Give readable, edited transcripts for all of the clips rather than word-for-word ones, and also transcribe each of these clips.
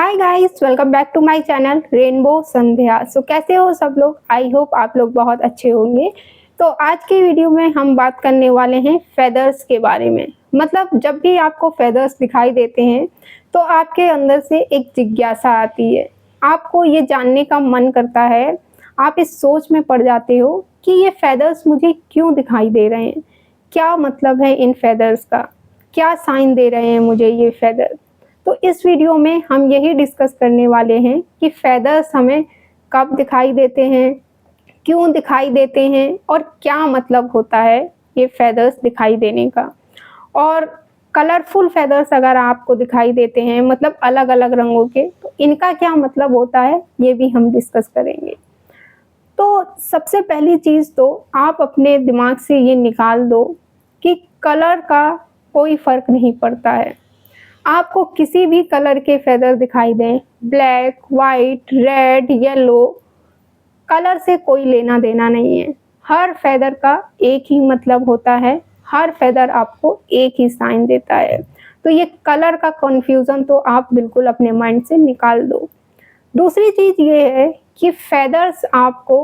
Hi guys, welcome back to my channel Rainbow Sandhya. कैसे हो सब लोग? आई होप आप लोग बहुत अच्छे होंगे। तो आज की वीडियो में हम बात करने वाले हैं फेदर्स के बारे में। मतलब जब भी आपको फेदर्स दिखाई देते हैं तो आपके अंदर से एक जिज्ञासा आती है, आपको ये जानने का मन करता है, आप इस सोच में पड़ जाते हो कि ये फेदर्स मुझे क्यों दिखाई दे रहे हैं, क्या मतलब है इन फेदर्स का, क्या साइन दे रहे हैं मुझे ये फेदर। तो इस वीडियो में हम यही डिस्कस करने वाले हैं कि फेदर्स हमें कब दिखाई देते हैं, क्यों दिखाई देते हैं और क्या मतलब होता है ये फेदर्स दिखाई देने का। और कलरफुल फेदर्स अगर आपको दिखाई देते हैं, मतलब अलग अलग रंगों के, तो इनका क्या मतलब होता है ये भी हम डिस्कस करेंगे। तो सबसे पहली चीज़ तो आप अपने दिमाग से ये निकाल दो कि कलर का कोई फ़र्क नहीं पड़ता है। आपको किसी भी कलर के फेदर दिखाई दें, black, white, red, yellow, colour से कोई लेना देना नहीं है। हर फेदर का एक ही मतलब होता है, हर फेदर आपको एक ही साइन देता है। तो ये कलर का कन्फ्यूज़न तो आप बिल्कुल अपने माइंड से निकाल दो। दूसरी चीज़ ये है कि फेदर्स आपको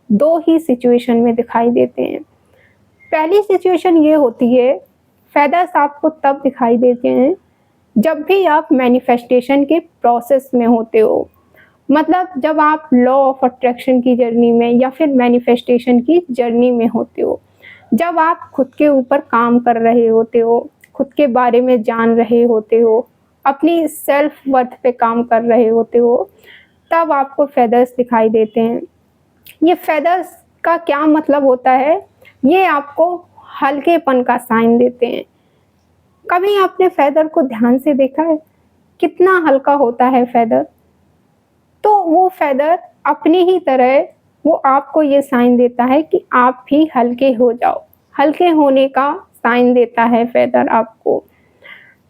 दो ही सिचुएशन में दिखाई देते हैं। पहली सिचुएशन ये होती है, फेदर्स आपको तब दिखाई देते हैं जब भी आप मैनिफेस्टेशन के प्रोसेस में होते हो। मतलब जब आप लॉ ऑफ अट्रैक्शन की जर्नी में या फिर मैनिफेस्टेशन की जर्नी में होते हो, जब आप खुद के ऊपर काम कर रहे होते हो, खुद के बारे में जान रहे होते हो, अपनी सेल्फ वर्थ पे काम कर रहे होते हो, तब आपको फेदर्स दिखाई देते हैं। ये फेदर्स का क्या मतलब होता है? ये आपको हल्केपन का साइन देते हैं। कभी आपने फेदर को ध्यान से देखा है? कितना हल्का होता है फेदर। तो वो फेदर अपनी ही तरह वो आपको ये साइन देता है कि आप भी हल्के हो जाओ। हल्के होने का साइन देता है फेदर आपको।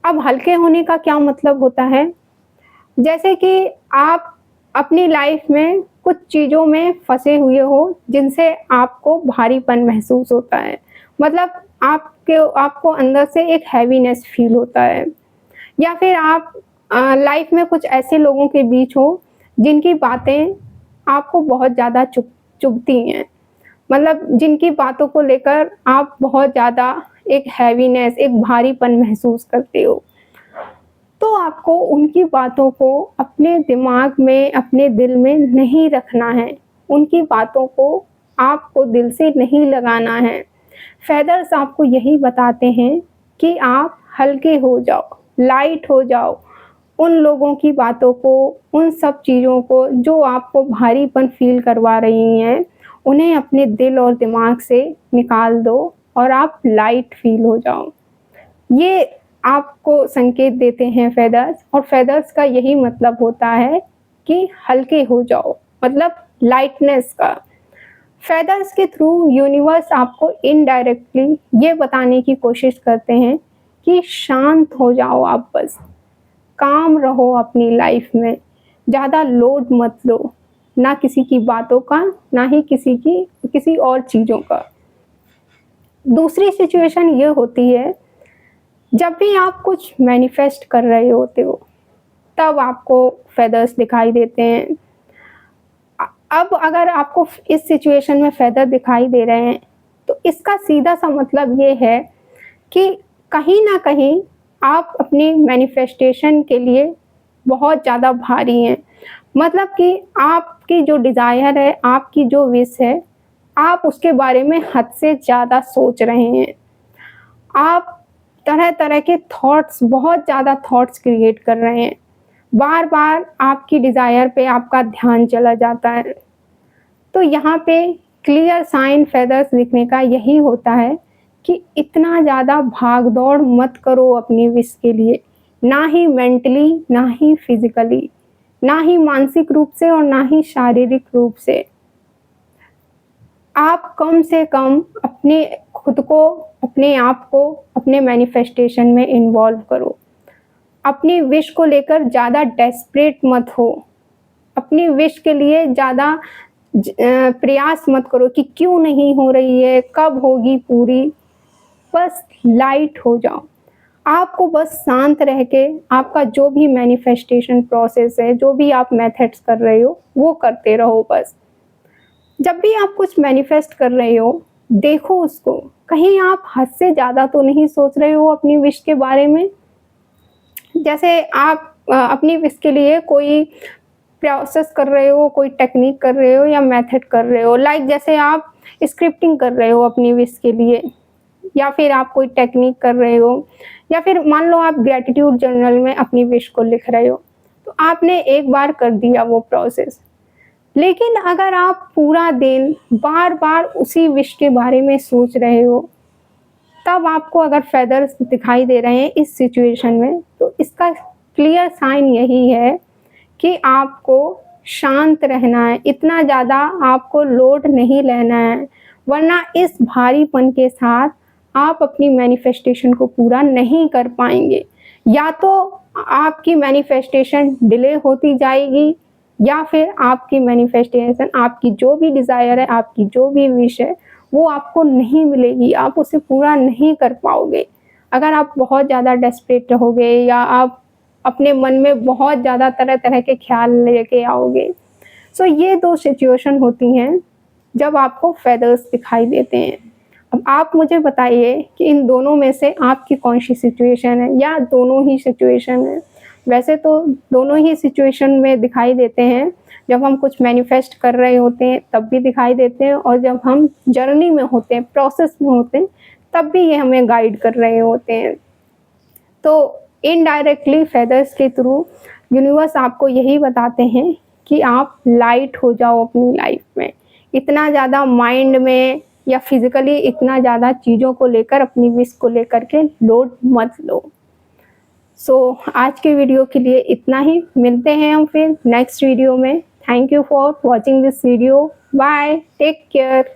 अब हल्के होने का क्या मतलब होता है? जैसे कि आप अपनी लाइफ में कुछ चीज़ों में फँसे हुए हो जिनसे आपको भारीपन महसूस होता है। मतलब आपको अंदर से एक हैवीनेस फील होता है, या फिर आप लाइफ में कुछ ऐसे लोगों के बीच हो जिनकी बातें आपको बहुत ज़्यादा चुभती हैं। मतलब जिनकी बातों को लेकर आप बहुत ज़्यादा एक हैवीनेस, एक भारीपन महसूस करते हो। तो आपको उनकी बातों को अपने दिमाग में, अपने दिल में नहीं रखना है। उनकी बातों को आपको दिल से नहीं लगाना है। फेदर्स आपको यही बताते हैं कि आप हल्के हो जाओ, लाइट हो जाओ। उन लोगों की बातों को, उन सब चीज़ों को जो आपको भारीपन फ़ील करवा रही हैं, उन्हें अपने दिल और दिमाग से निकाल दो और आप लाइट फ़ील हो जाओ। ये आपको संकेत देते हैं फेदर्स, और फेदर्स का यही मतलब होता है कि हल्के हो जाओ, मतलब लाइटनेस का। फेदर्स के थ्रू यूनिवर्स आपको इनडायरेक्टली ये बताने की कोशिश करते हैं कि शांत हो जाओ, आप बस काम रहो अपनी लाइफ में, ज़्यादा लोड मत लो, ना किसी की बातों का, ना ही किसी और चीज़ों का। दूसरी सिचुएशन ये होती है, जब भी आप कुछ मैनिफेस्ट कर रहे होते हो तब आपको फेदर्स दिखाई देते हैं। अब अगर आपको इस सिचुएशन में फेदर दिखाई दे रहे हैं तो इसका सीधा सा मतलब ये है कि कहीं ना कहीं आप अपनी मैनिफेस्टेशन के लिए बहुत ज़्यादा भारी हैं। मतलब कि आपकी जो डिज़ायर है, आपकी जो विश है, आप उसके बारे में हद से ज़्यादा सोच रहे हैं। आप तरह तरह के थॉट्स, बहुत ज़्यादा थॉट्स क्रिएट कर रहे हैं। बार बार आपकी डिज़ायर पे आपका ध्यान चला जाता है। तो यहाँ पे क्लियर साइन फेदर्स दिखने का यही होता है कि इतना ज़्यादा भाग दौड़ मत करो अपनी विश के लिए, ना ही मेंटली, ना ही फिजिकली, ना ही मानसिक रूप से और ना ही शारीरिक रूप से। आप कम से कम अपने खुद को, अपने आप को अपने मैनिफेस्टेशन में इन्वॉल्व करो। अपनी विश को लेकर ज़्यादा डेस्परेट मत हो। अपनी विश के लिए ज़्यादा प्रयास मत करो कि क्यों नहीं हो रही है, कब होगी पूरी। बस लाइट हो जाओ। आपको बस शांत रह के आपका जो भी मैनिफेस्टेशन प्रोसेस है, जो भी आप मेथड्स कर रहे हो, वो करते रहो बस। जब भी आप कुछ मैनिफेस्ट कर रहे हो, देखो उसको, कहीं आप हद से ज़्यादा तो नहीं सोच रहे हो अपनी विश के बारे में। जैसे आप अपनी विश के लिए कोई प्रोसेस कर रहे हो, कोई टेक्निक कर रहे हो या मेथड कर रहे हो, लाइक जैसे आप स्क्रिप्टिंग कर रहे हो अपनी विश के लिए, या फिर आप कोई टेक्निक कर रहे हो, या फिर मान लो आप ग्रैटिट्यूड जर्नल में अपनी विश को लिख रहे हो। तो आपने एक बार कर दिया वो प्रोसेस, लेकिन अगर आप पूरा दिन बार-बार उसी विश के बारे में सोच रहे हो, तब आपको अगर फेदर्स दिखाई दे रहे हैं इस सिचुएशन में, तो इसका क्लियर साइन यही है कि आपको शांत रहना है, इतना ज़्यादा आपको लोड नहीं लेना है, वरना इस भारीपन के साथ आप अपनी मैनिफेस्टेशन को पूरा नहीं कर पाएँगे। या तो आपकी मैनिफेस्टेशन डिले होती जाएगी, या फिर आपकी मैनिफेस्टेशन, आपकी जो भी डिज़ायर है, आपकी जो भी विश है, वो आपको नहीं मिलेगी, आप उसे पूरा नहीं कर पाओगे। अगर आप बहुत ज़्यादा डेस्परेट रहोगे या आप अपने मन में बहुत ज़्यादा तरह-तरह के ख़्याल लेके आओगे। सो ये 2 सिचुएशन होती हैं जब आपको फेदर्स दिखाई देते हैं। अब आप मुझे बताइए कि इन दोनों में से आपकी कौन-सी सिचुएशन है, या दोनों ही सिचुएशन है? वैसे तो दोनों ही सिचुएशन में दिखाई देते हैं, जब हम कुछ मैनिफेस्ट कर रहे होते हैं तब भी दिखाई देते हैं, और जब हम जर्नी में होते हैं, प्रोसेस में होते हैं, तब भी ये हमें गाइड कर रहे होते हैं। तो इनडायरेक्टली फेदर्स के थ्रू यूनिवर्स आपको यही बताते हैं कि आप लाइट हो जाओ अपनी लाइफ में। इतना ज़्यादा माइंड में या फिज़िकली इतना ज़्यादा चीज़ों को लेकर, अपनी विश को लेकर के लोड मत लो। आज के वीडियो के लिए इतना ही। मिलते हैं हम फिर नेक्स्ट वीडियो में। Thank you for watching this video. Bye, take care.